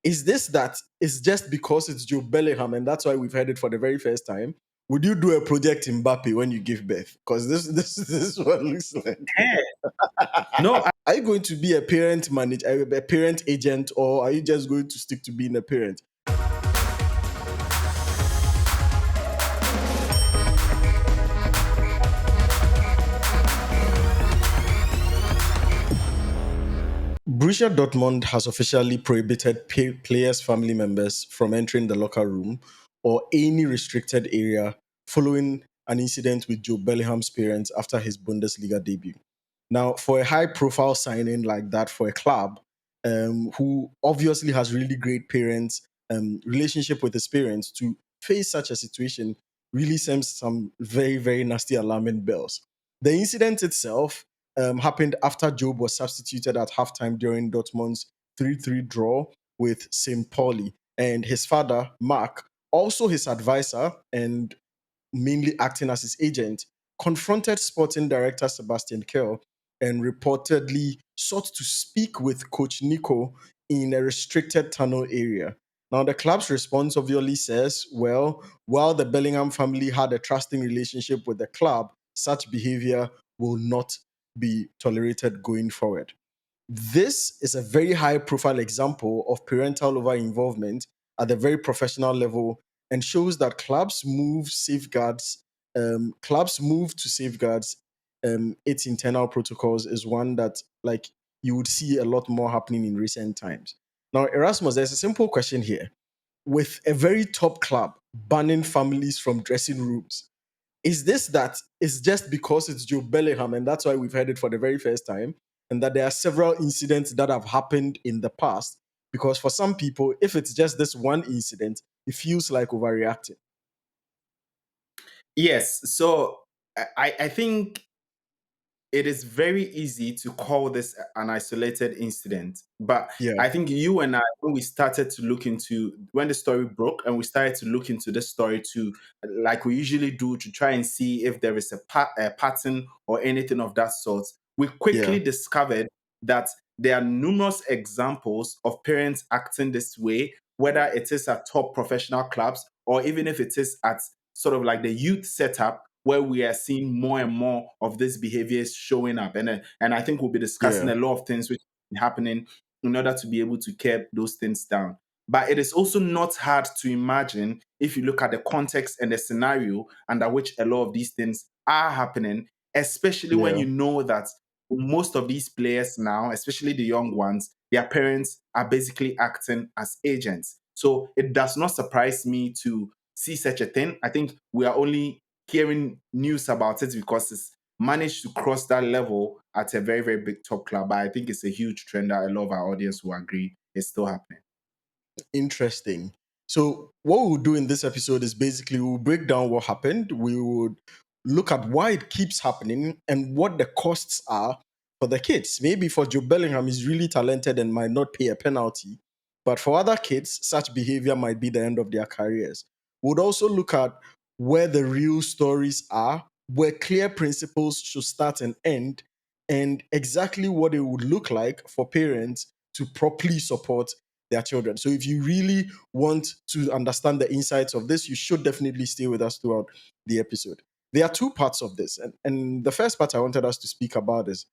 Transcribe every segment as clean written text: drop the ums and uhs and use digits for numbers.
is this that it's just because it's Joe Bellingham and that's why we've heard it for the very first time? Would you do a project in Mbappe when you give birth? Because this is what it looks like. Yeah. No, Are you going to be a parent manager, a parent agent, or are you just going to stick to being a parent? Borussia Dortmund has officially prohibited players' family members from entering the locker room or any restricted area following an incident with Joe Bellingham's parents after his Bundesliga debut. Now, for a high-profile signing like that for a club who obviously has really great parents, relationship with his parents, to face such a situation really sends some very, very nasty alarming bells. The incident itself happened after Jobe was substituted at halftime during Dortmund's 3-3 draw with St. Pauli. And his father, Mark, also his advisor and mainly acting as his agent, confronted sporting director Sebastian Kehl and reportedly sought to speak with coach Nico in a restricted tunnel area. Now, the club's response obviously says, well, while the Bellingham family had a trusting relationship with the club, such behavior will not be tolerated going forward. This is a very high profile example of parental over involvement at a very professional level and shows that clubs move to safeguards its internal protocols is one that like you would see a lot more happening in recent times. Now, Erasmus, there's a simple question here. With a very top club banning families from dressing rooms, is this that it's just because it's Joe Bellingham and that's why we've heard it for the very first time, and that there are several incidents that have happened in the past? Because for some people, if it's just this one incident, it feels like overreacting. yes. So I think it is very easy to call this an isolated incident. But Yeah, I think you and I, when we started to look into when the story broke and we started to look into the story to, like we usually do, to try and see if there is a pattern or anything of that sort, we quickly yeah, discovered that there are numerous examples of parents acting this way, whether it is at top professional clubs or even if it is at sort of like the youth setup where we are seeing more and more of these behaviors showing up. And I think we'll be discussing yeah, a lot of things which are happening in order to be able to curb those things down. But it is also not hard to imagine if you look at the context and the scenario under which a lot of these things are happening, especially when yeah, you know that most of these players now, especially the young ones, their parents are basically acting as agents. So it does not surprise me to see such a thing. I think we are only hearing news about it because it's managed to cross that level at a very, very big top club. But I think it's a huge trend that a lot of our audience will agree is still happening. interesting. So, what we'll do in this episode is basically we'll break down what happened. We would look at why it keeps happening and what the costs are for the kids. Maybe for Joe Bellingham, he's really talented and might not pay a penalty. But for other kids, such behavior might be the end of their careers. We'd also look at where the real stories are, where clear principles should start and end, and exactly what it would look like for parents to properly support their children. So if you really want to understand the insights of this, you should definitely stay with us throughout the episode. There are two parts of this. And the first part I wanted us to speak about is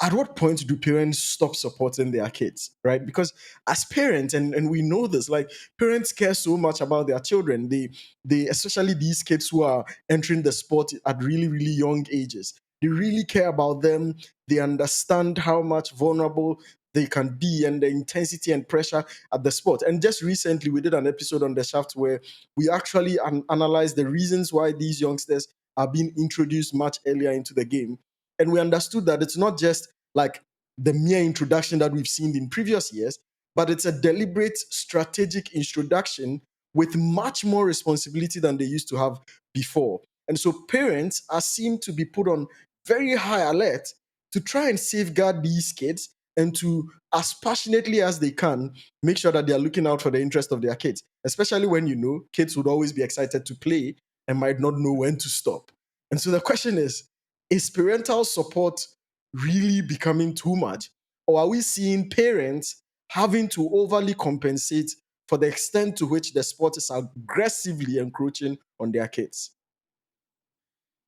at what point do parents stop supporting their kids, right? Because as parents, and we know this, like parents care so much about their children. They especially these kids who are entering the sport at really, really young ages. They really care about them. They understand how much vulnerable they can be and the intensity and pressure at the sport. And just recently, we did an episode on the Shaft where we actually analyzed the reasons why these youngsters are being introduced much earlier into the game, and we understood that it's not just like the mere introduction that we've seen in previous years, but it's a deliberate strategic introduction with much more responsibility than they used to have before. And so parents are seen to be put on very high alert to try and safeguard these kids and to, as passionately as they can, make sure that they are looking out for the interest of their kids, especially when you know kids would always be excited to play and might not know when to stop. And so the question is parental support really becoming too much? Or are we seeing parents having to overly compensate for the extent to which the sport is aggressively encroaching on their kids?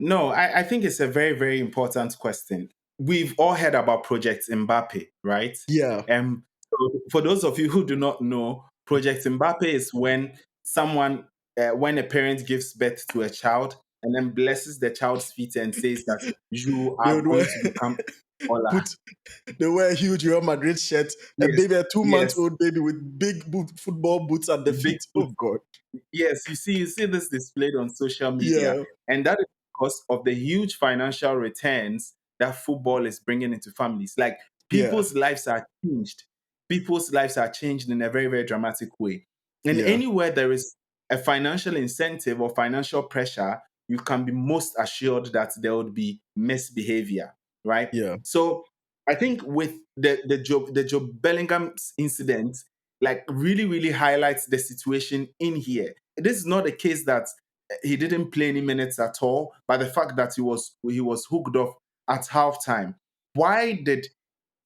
No, I think it's a very, very important question. We've all heard about Project Mbappe, right? Yeah, So for those of you who do not know, Project Mbappe is when a parent gives birth to a child and then blesses the child's feet and says that you they are would wear, going to become Ola. put they wear a huge Real Madrid shirt, a Yes, baby, a 2 month yes, old baby with big football boots at the big feet. foot. Oh God. Yes, you see this displayed on social media, Yeah, and that is because of the huge financial returns that football is bringing into families. Like yeah, people's lives are changed. People's lives are changed in a very, very dramatic way. And yeah, anywhere there is a financial incentive or financial pressure, you can be most assured that there would be misbehavior, right? yeah, So I think with the Joe Bellingham incident, like really, really highlights the situation in here. This is not a case that he didn't play any minutes at all, but the fact that he was hooked off at halftime. Why did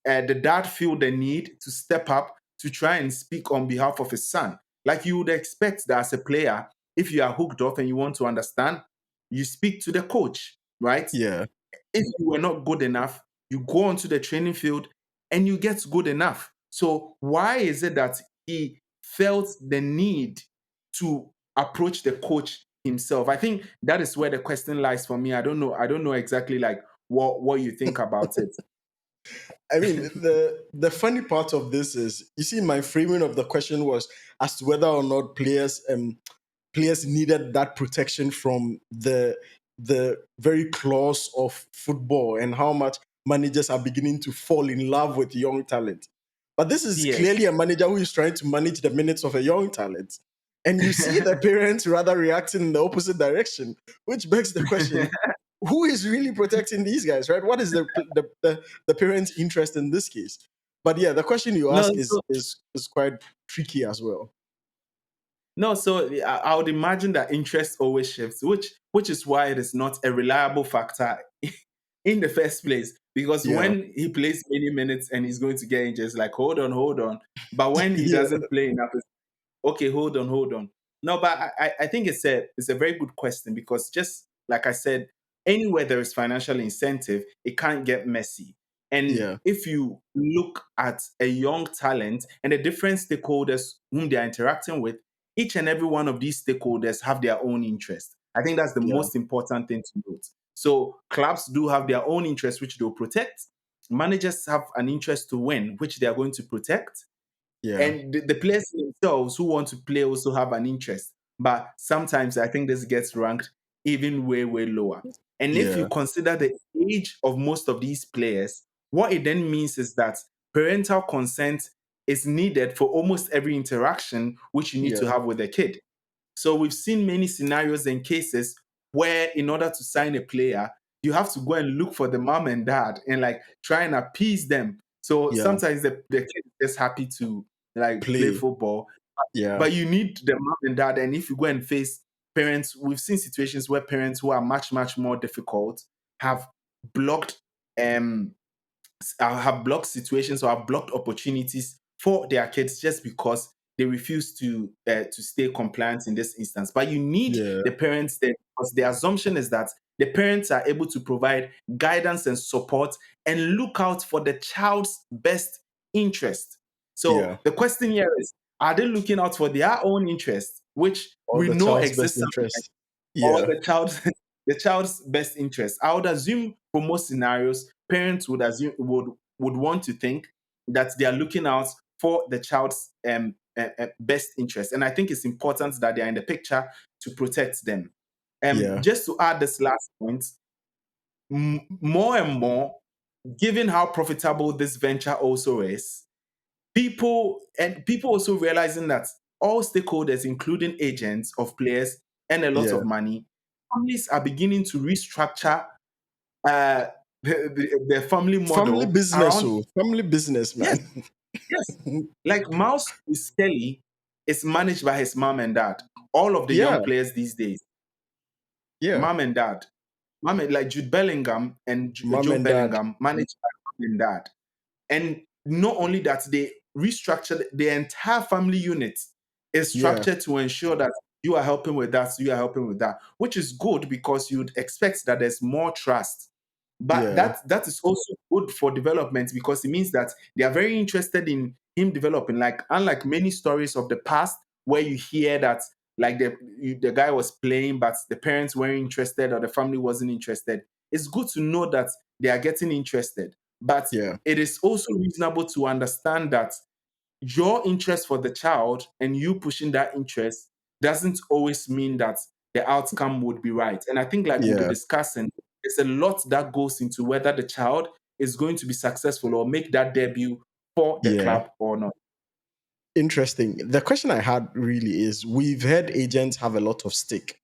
the dad feel the need to step up to try and speak on behalf of his son? Like you would expect that as a player, if you are hooked off and you want to understand, you speak to the coach, right? yeah, If you were not good enough, you go onto the training field and you get good enough. So why is it that he felt the need to approach the coach himself? I think that is where the question lies for me. I don't know. I don't know exactly like what you think about it. I mean, the funny part of this is, you see, my framing of the question was as to whether or not players needed that protection from the very claws of football, and how much managers are beginning to fall in love with young talent. But this is Yes. clearly a manager who is trying to manage the minutes of a young talent. And you see the parents rather reacting in the opposite direction, which begs the question, who is really protecting these guys, right? What is the parents' interest in this case? But yeah, the question you No, ask so is quite tricky as well. No, so I would imagine that interest always shifts, which is why it is not a reliable factor in the first place. Because Yeah, when he plays many minutes and he's going to get injured, it's like hold on, hold on. But when he yeah, doesn't play enough, okay, hold on, hold on. No, but I think it's a very good question because just like I said, anywhere there is financial incentive, it can't get messy. And yeah, if you look at a young talent and the different stakeholders whom they are interacting with, each and every one of these stakeholders have their own interest. I think that's the yeah, most important thing to note. So clubs do have their own interest, which they'll protect. Managers have an interest to win, which they are going to protect, yeah, and the players themselves who want to play also have an interest. But sometimes I think this gets ranked even way, way lower. And if you yeah, consider the age of most of these players, what it then means is that parental consent is needed for almost every interaction which you need to yeah, have with a kid. So we've seen many scenarios and cases where, in order to sign a player, you have to go and look for the mom and dad and like try and appease them. So yeah. sometimes the kid is just happy to like play Play. football, Yeah, but you need the mom and dad. And if you go and face parents, we've seen situations where parents who are much, much more difficult have blocked um have blocked situations or have blocked opportunities for their kids just because they refuse to stay compliant in this instance. But you need yeah, the parents there because the assumption is that the parents are able to provide guidance and support and look out for the child's best interest. So yeah. the question here is, are they looking out for their own interest, which Or we the know child's best exists, interest. or Yeah, the child's best interest? I would assume for most scenarios, parents would want to think that they are looking out for the child's best interest, and I think it's important that they are in the picture to protect them. yeah, Just to add this last point, more and more, given how profitable this venture also is, people also realizing that all stakeholders, including agents of players, earn a lot yeah. of money. Families are beginning to restructure uh, the family Family model business, around. oh, family business, Yes, man. yes. Like Mouse Skelly is managed by his mom and dad. All of the Yeah, young players these days, yeah. mom and dad, like Jude Bellingham and Mom Joe and dad. Bellingham, managed by mom and dad. And not only that, restructured the entire family unit is Yeah. structured to ensure that you are helping with that, you are helping with that, which is good because you'd expect that there's more trust. But Yeah. that is also good for development because it means that they are very interested in him developing. Like unlike many stories of the past where you hear that like the guy was playing but the parents weren't interested or the family wasn't interested. It's good to know that they are getting interested. But Yeah. it is also reasonable to understand that your interest for the child and you pushing that interest doesn't always mean that the outcome would be right. And I think, like we'll be Yeah. discussing, there's a lot that goes into whether the child is going to be successful or make that debut for the Yeah. club or not. Interesting. The question I had really is we've heard agents have a lot of stake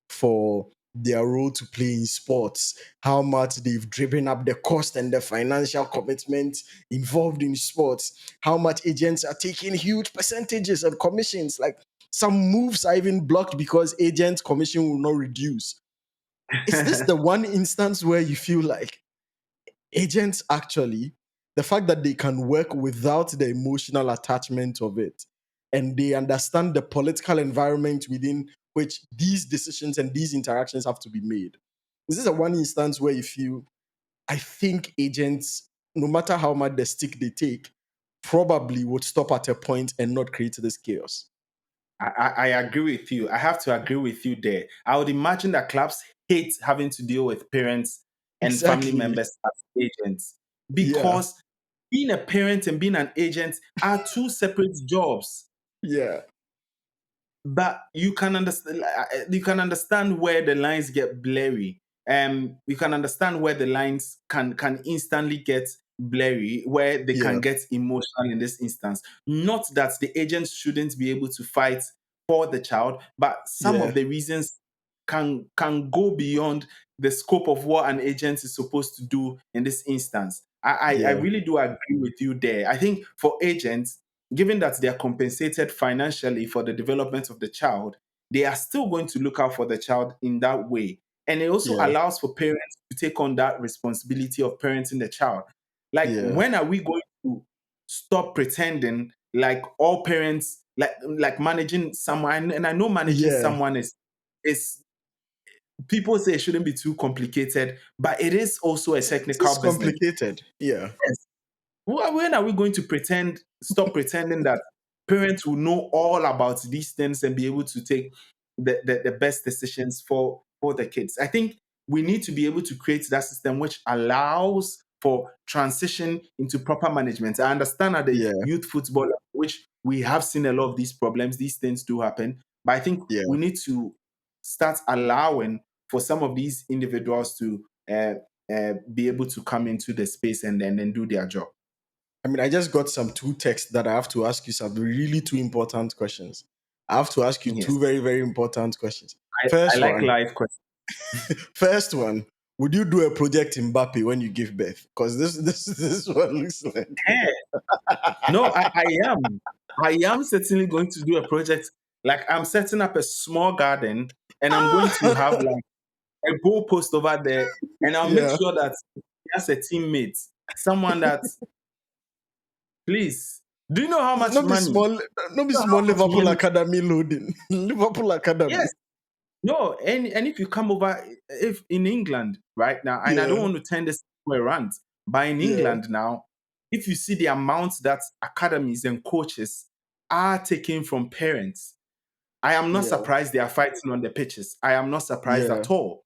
for their role to play in sports, how much they've driven up the cost and the financial commitment involved in sports, how much agents are taking huge percentages and commissions. Like some moves are even blocked because agent commission will not reduce. Is this the one instance where you feel like agents actually, the fact that they can work without the emotional attachment of it, and they understand the political environment within which these decisions and these interactions have to be made? This is a one instance where you feel, I think agents, no matter how much the stick they take, probably would stop at a point and not create this chaos. I agree with you. I have to agree with you there. I would imagine that clubs hate having to deal with parents and family Exactly. members as agents Yeah. because being a parent and being an agent are two separate jobs. Yeah. But you can understand where the lines get blurry. You can understand where the lines can instantly get blurry, where they Yeah. can get emotional in this instance. Not that the agents shouldn't be able to fight for the child, but some Yeah. of the reasons can go beyond the scope of what an agent is supposed to do in this instance. I Yeah. really do agree with you there. I think for agents, given that they are compensated financially for the development of the child, they are still going to look out for the child in that way. And it also Yeah. allows for parents to take on that responsibility of parenting the child. Like, Yeah. when are we going to stop pretending like all parents, like managing someone? And I know managing Yeah. someone is people say it shouldn't be too complicated, but it is also a It's technical business. complicated. Yeah. Yes. When are we going to stop pretending that parents will know all about these things and be able to take the best decisions for the kids? I think we need to be able to create that system which allows for transition into proper management. I understand at the Yeah. youth football, which we have seen a lot of these problems, these things do happen. But I think Yeah. we need to start allowing for some of these individuals to be able to come into the space and then do their job. I mean, I just got some two texts that I have to ask you some really two important questions. I have to ask you Yes. two very, very important questions. I First like one, live questions. first one, would you do a project in Mbappe when you give birth? Because this one looks like Hey, no, I am. I am certainly going to do a project. Like, I'm setting up a small garden and I'm going to have like a goalpost over there, and I'll make yeah. sure that he has a teammate, someone that, please, do you know how much No be money? small, no be You know small how much Liverpool money? Academy loading. Liverpool Academy. Yes. No, and if you come over, if in England right now, and I don't Yeah. want to turn this into a rant, but in Yeah. England now, if you see the amount that academies and coaches are taking from parents, I am not Yeah. surprised they are fighting on the pitches. I am not surprised Yeah. at all.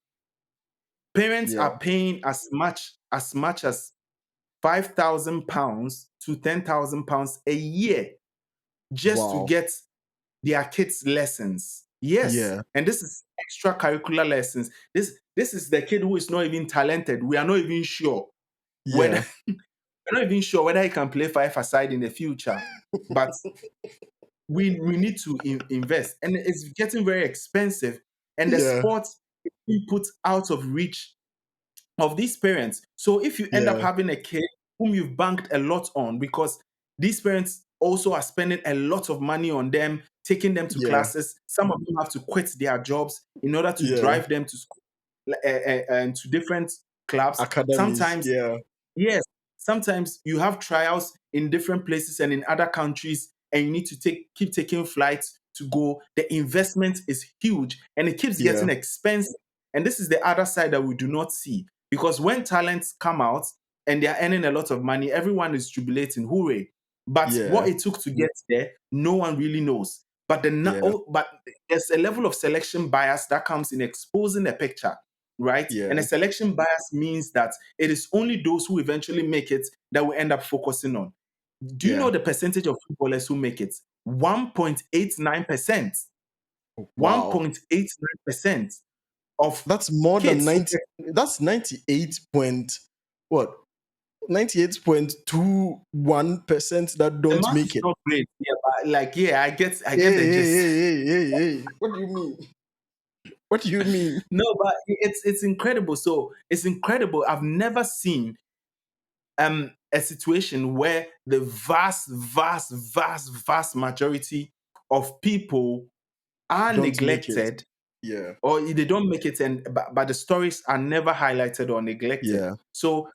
Parents Yeah. are paying as much as £5,000 to £10,000 a year just to Wow. get their kids lessons. Yes, Yeah. and this is extracurricular lessons. This is the kid who is not even talented. We are not even sure whether Yeah. we're not even sure whether he can play five aside in the future. But we need to invest, and it's getting very expensive. And the Yeah. sport is being put out of reach of these parents. So if you end up Yeah. having a kid whom you've banked a lot on, because these parents also are spending a lot of money on them, taking them to Yeah. classes. Some of them have to quit their jobs in order to Yeah. drive them to school and to different clubs. Academies. Sometimes, Yeah. yes, sometimes you have trials in different places and in other countries, and you need to keep taking flights to go. The investment is huge and it keeps Yeah. getting expensive. And this is the other side that we do not see. Because when talents come out and they are earning a lot of money, everyone is jubilating, hooray. But what Yeah. it took to get there, no one really knows. Yeah. But there's a level of selection bias that comes in exposing a picture, right? And a Yeah. selection bias means that it is only those who eventually make it that we end up focusing on. Do you know Yeah. the percentage of footballers who make it? 1.89%. Wow. 1.89% of That's more than kids who 90. That's 98 point what? 98.21% that the don't math is make it. not great. Yeah, but like yeah, I Hey, get the hey, gist. hey, hey, hey, hey. What do you mean? What do you mean? No, but it's incredible. So it's incredible. I've never seen a situation where the vast majority of people are Don't make it. neglected Yeah. or they don't make it, and but the stories are never highlighted or neglected. Yeah. So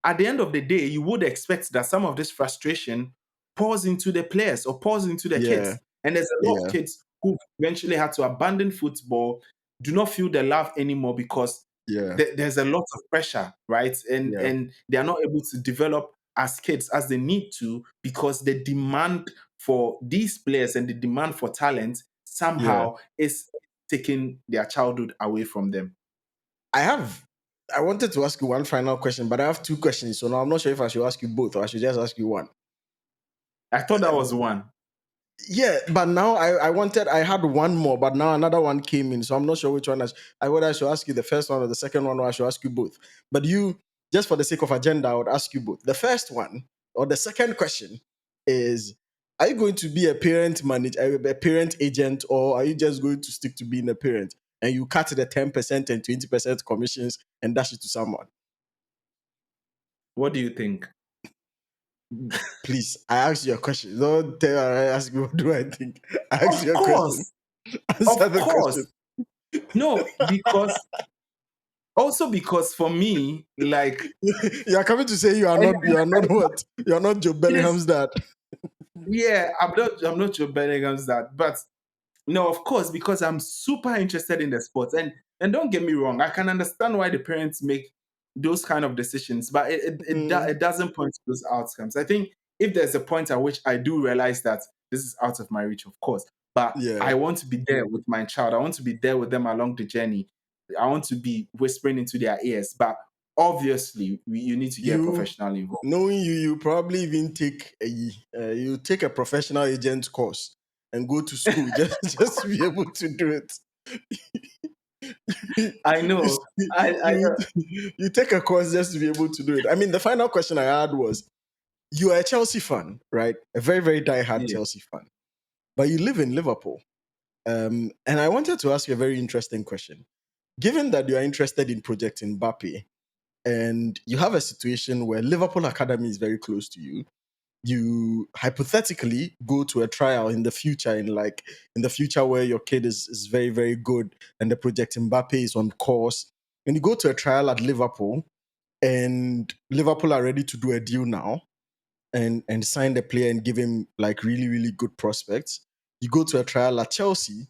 at the end of the day, you would expect that some of this frustration pours into the players or pours into the Yeah. kids. And there's a lot of Yeah. kids who eventually had to abandon football, do not feel the love anymore because Yeah. there's a lot of pressure, right? Yeah. And they are not able to develop as kids as they need to because the demand for these players and the demand for talent Yeah. somehow is taking their childhood away from them. I have I wanted to ask you one final question, but I have two questions. So now I'm not sure if I should ask you both or I should just ask you one. I thought that was one. Yeah, but now I had one more, but now another one came in, so I'm not sure which one whether I should ask you the first one or the second one, or I should ask you both. But you, just for the sake of agenda, I would ask you both. The first one or the second question is: are you going to be a parent manager, a parent agent, or are you just going to stick to being a parent and you cut the 10% and 20% commissions and dash it to someone? What do you think? Please, I asked you a question. Don't tell I ask you what do I think. I asked Of you a question. course, Answer of the question. course. No, because for me, like You are coming to say you are not what? You are not Joe it is, Bellingham's dad. yeah, I'm not Joe Bellingham's that, but no, of course, because I'm super interested in the sport, and don't get me wrong, I can understand why the parents make those kind of decisions, but Mm, it doesn't point to those outcomes. I think if there's a point at which I do realize that this is out of my reach, of course, but I yeah. want to be there with my child. I want to be there with them along the journey. I want to be whispering into their ears, but obviously, you need to get a You professional involved. knowing you probably even take you take a professional agent course and go to school just to be able to do it. I you, know. I you you take a course just to be able to do it. I mean, the final question I had was: you are a Chelsea fan, right? A very very diehard yeah. Chelsea fan, but you live in Liverpool. And I wanted to ask you a very interesting question. Given that you are interested in Project Mbappe, and you have a situation where Liverpool Academy is very close to you, you hypothetically go to a trial in the future, in the future where your kid is very, very good and the Project Mbappe is on course, and you go to a trial at Liverpool, and Liverpool are ready to do a deal now and sign the player and give him like really, really good prospects. You go to a trial at Chelsea,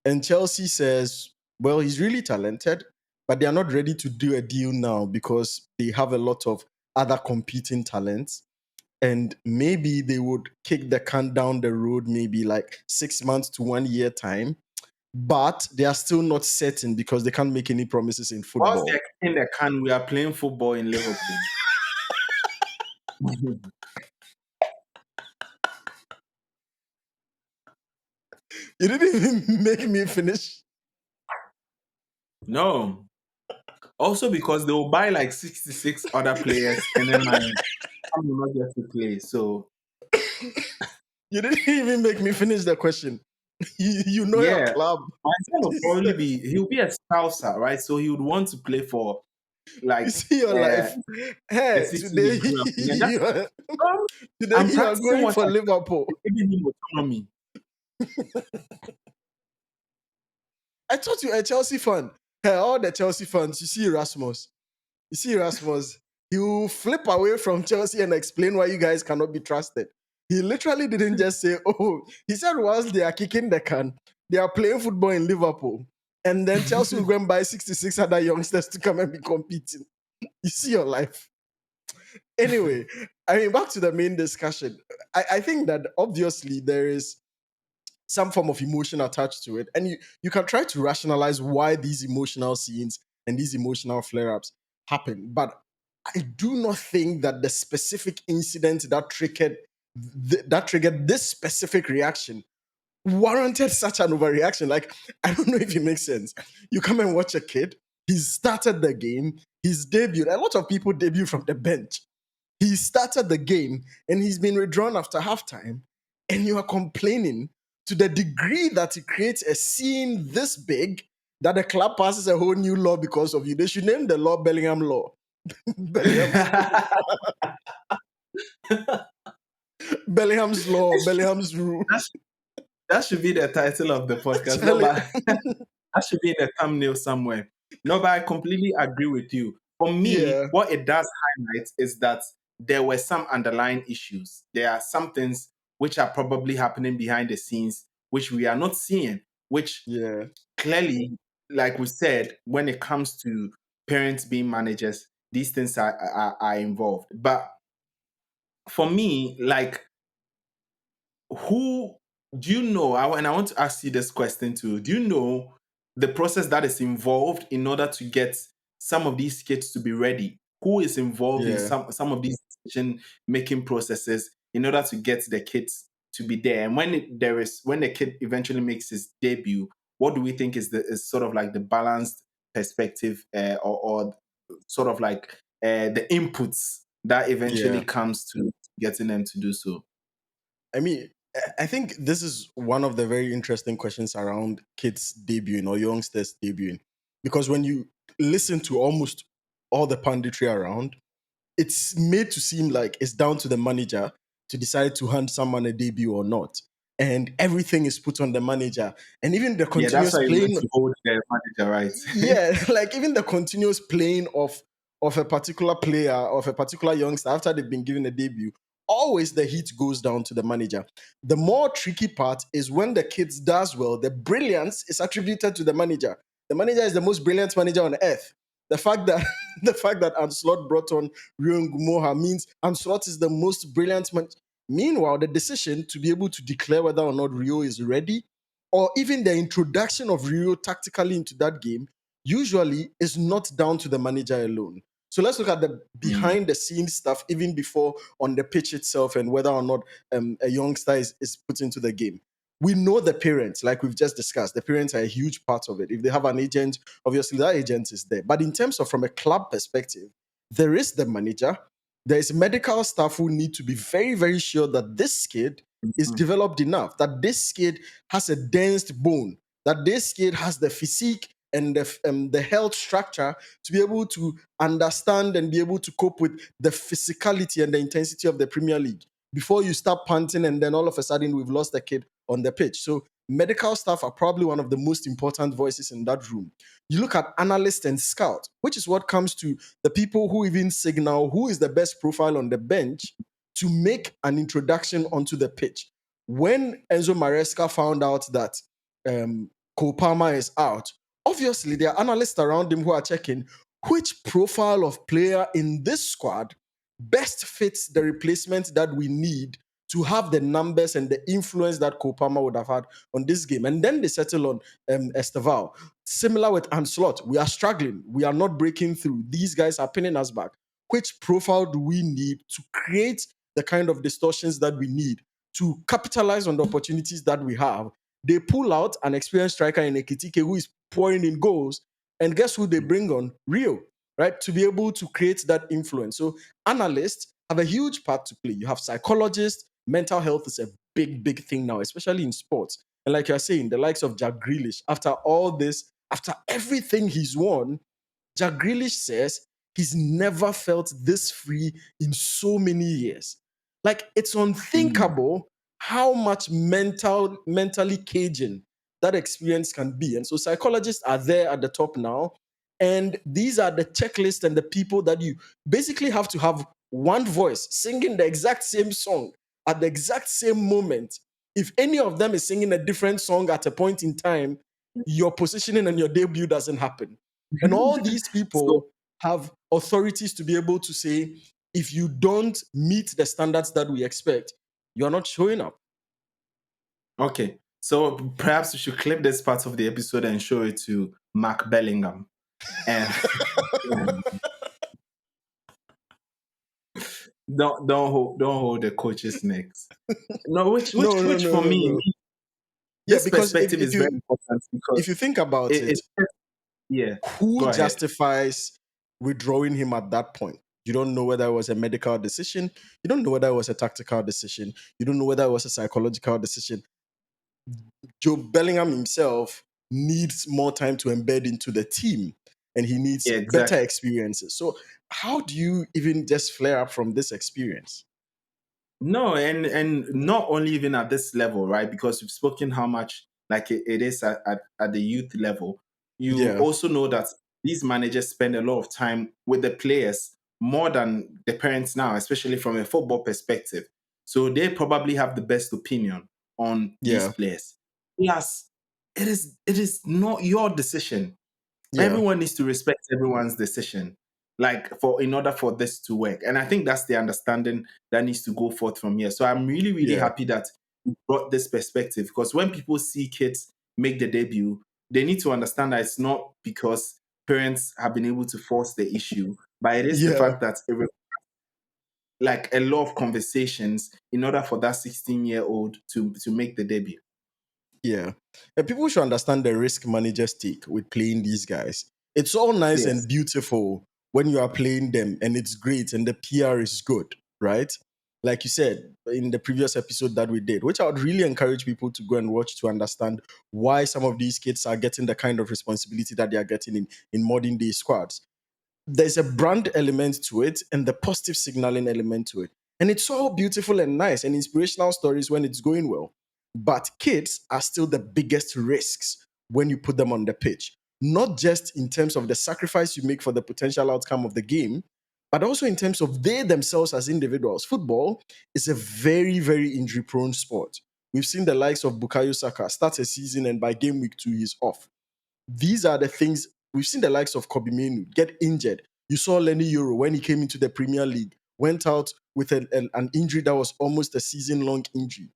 and Chelsea says, well, he's really talented, but they are not ready to do a deal now because they have a lot of other competing talents. And maybe they would kick the can down the road, maybe like 6 months to 1 year time. But they are still not certain because they can't make any promises in Whilst football. they're in the can, we are playing football in Liverpool. You didn't even make me finish. No. Also because they will buy like 66 other players and then my son will not get to play. So You didn't even make me finish the question. You know your yeah, club. my son will probably he'll be a spouser, right? So he would want to play for You like see your uh, life. the Hey, city he today grew up in. And that's um, today I'm you are practicing going what for I Liverpool. giving him autonomy. I thought you were a Chelsea fan. Hey, all the Chelsea fans, you see Erasmus. You see Erasmus. he will flip away from Chelsea and explain why you guys cannot be trusted. He literally didn't just say, oh, he said whilst they are kicking the can, they are playing football in Liverpool. And then Chelsea will go and buy 66 other youngsters to come and be competing. You see your life. Anyway, I mean, back to the main discussion. I think that obviously there is some form of emotion attached to it. And you can try to rationalize why these emotional scenes and these emotional flare ups happen. But I do not think that the specific incident that triggered this specific reaction warranted such an overreaction. Like, I don't know if it makes sense. You come and watch a kid, he's started the game, he's debuted. A lot of people debut from the bench. He started the game and he's been withdrawn after halftime, and you are complaining to the degree that it creates a scene this big that the club passes a whole new law because of you. They should name the law Bellingham Law. Bellingham's Law, Bellingham's Rule. That that should be the title of the podcast. No, Charlie. but that should be in the thumbnail somewhere. No, but I completely agree with you. For me, Yeah, what it does highlight is that there were some underlying issues. There are some things which are probably happening behind the scenes, which we are not seeing, which yeah. clearly, like we said, when it comes to parents being managers, these things are involved. But for me, like, who do you know? And I want to ask you this question too. Do you know the process that is involved in order to get some of these kids to be ready? Who is involved in Yeah. some of these decision making processes in order to get the kids to be there? And when the kid eventually makes his debut, what do we think is sort of like the balanced perspective, or sort of like the inputs that eventually Yeah. comes to getting them to do so? I mean, I think this is one of the very interesting questions around kids debuting or youngsters debuting. Because when you listen to almost all the punditry around, it's made to seem like it's down to the manager to decide to hand someone a debut or not. And everything is put on the manager. And even the Yeah, that's continuous why you meant playing, to hold the manager, right? yeah, like even the continuous playing of a particular player, of a particular youngster after they've been given a debut, always the heat goes down to the manager. The more tricky part is when the kids does well, the brilliance is attributed to the manager. The manager is the most brilliant manager on earth. The fact that the fact that Anslot brought on Rio Ngumoha means Anslot is the most brilliant man. Meanwhile, the decision to be able to declare whether or not Rio is ready, or even the introduction of Rio tactically into that game, usually is not down to the manager alone. So let's look at the Mm, behind the scenes stuff, even before on the pitch itself, and whether or not a youngster is put into the game. We know the parents, like we've just discussed. The parents are a huge part of it. If they have an agent, obviously that agent is there. But in terms of from a club perspective, there is the manager. There is medical staff who need to be very, very sure that this kid is mhm, developed enough, that this kid has a dense bone, that this kid has the physique and the health structure to be able to understand and be able to cope with the physicality and the intensity of the Premier League before you start panting and then all of a sudden we've lost the kid on the pitch. So medical staff are probably one of the most important voices in that room. You look at analyst and scout, which is what comes to the people who even signal who is the best profile on the bench to make an introduction onto the pitch. When Enzo Maresca found out that Cole Palmer is out, obviously there are analysts around him who are checking which profile of player in this squad best fits the replacement that we need to have the numbers and the influence that Cole Palmer would have had on this game. And then they settle on Esteval. Similar with Anslot, we are struggling. We are not breaking through. These guys are pinning us back. Which profile do we need to create the kind of distortions that we need to capitalize on the opportunities that we have? They pull out an experienced striker in Ekitike who is pouring in goals. And guess who they bring on? Rio, right? To be able to create that influence. So analysts have a huge part to play. You have psychologists. Mental health is a big, big thing now, especially in sports. And like you're saying, the likes of Jack Grealish, after all this, after everything he's won, Jack Grealish says he's never felt this free in so many years. Like it's mm, unthinkable how much mentally caging that experience can be. And so psychologists are there at the top now. And these are the checklists and the people that you basically have to have one voice singing the exact same song at the exact same moment. If any of them is singing a different song at a point in time, your positioning and your debut doesn't happen. And all these So people have authorities to be able to say, if you don't meet the standards that we expect, you're not showing up. okay. So perhaps we should clip this part of the episode and show it to Mark Bellingham. And don't hold the coach's necks. No, which which No, no, which no, for no, me, no. Yeah, this because perspective is very important if because you think about it, it, it yeah. who Go ahead. justifies withdrawing him at that point? You don't know whether it was a medical decision. You don't know whether it was a tactical decision. You don't know whether it was a psychological decision. Joe Bellingham himself needs more time to embed into the team and he needs Yeah, better exactly. experiences. So, how do you even just flare up from this experience? No, and not only even at this level, right? Because we've spoken how much like it is at the youth level. You Yeah, also know that these managers spend a lot of time with the players more than the parents now, especially from a football perspective. So they probably have the best opinion on these yeah, players. Plus, it is not your decision. yeah, Everyone needs to respect everyone's decision, like for in order for this to work. And I think that's the understanding that needs to go forth from here. So I'm really really yeah, happy that you brought this perspective, because when people see kids make the debut, they need to understand that it's not because parents have been able to force the issue, but it is the yeah. fact that like a lot of conversations in order for that 16-year-old to make the debut. Yeah. And people should understand the risk managers take with playing these guys. It's all nice and Yes. beautiful when you are playing them and it's great and the PR is good, right? Like you said in the previous episode that we did, which I would really encourage people to go and watch to understand why some of these kids are getting the kind of responsibility that they are getting in modern day squads. There's a brand element to it and the positive signaling element to it. And it's all beautiful and nice and inspirational stories when it's going well. But kids are still the biggest risks when you put them on the pitch, not just in terms of the sacrifice you make for the potential outcome of the game, but also in terms of they themselves as individuals. Football is a very, very injury prone sport. We've seen the likes of Bukayo Saka start a season and by game week 2, he's off. These are the things we've seen the likes of Kobe Menu get injured. You saw Lenny Euro when he came into the Premier League, went out with an injury that was almost a season long injury.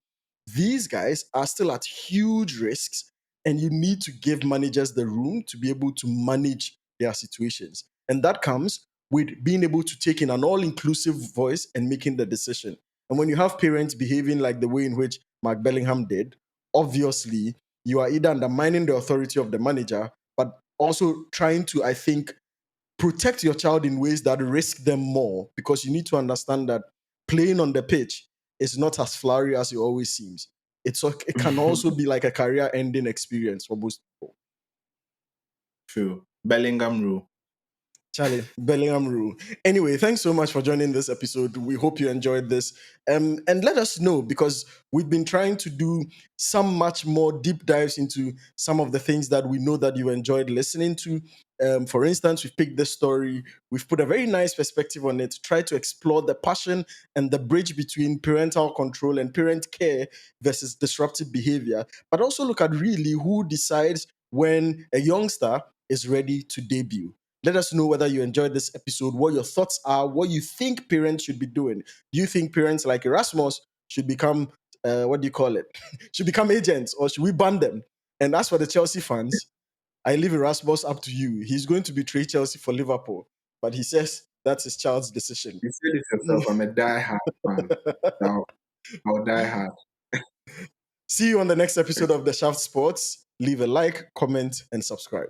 These guys are still at huge risks, and you need to give managers the room to be able to manage their situations. And that comes with being able to take in an all inclusive voice and making the decision. And when you have parents behaving like the way in which Mark Bellingham did, obviously you are either undermining the authority of the manager, but also trying to, I think, protect your child in ways that risk them more because you need to understand that playing on the pitch is not as flowery as it always seems. It can also be like a career ending experience for most people. True. Bellingham rule. Charlie, Bellingham rule. Anyway, thanks so much for joining this episode. We hope you enjoyed this. And let us know because we've been trying to do some much more deep dives into some of the things that we know that you enjoyed listening to. For instance, we've picked this story, we've put a very nice perspective on it, try to explore the passion and the bridge between parental control and parent care versus disruptive behavior, but also look at really who decides when a youngster is ready to debut. Let us know whether you enjoyed this episode, what your thoughts are, what you think parents should be doing. Do you think parents like Erasmus should become, what do you call it? should become agents or should we ban them? And as for the Chelsea fans, I leave Erasmus up to you. He's going to betray Chelsea for Liverpool, but he says that's his child's decision. You said it yourself. I'm a die-hard fan. I'll die hard. See you on the next episode of the Shaft Sports. Leave a like, comment, and subscribe.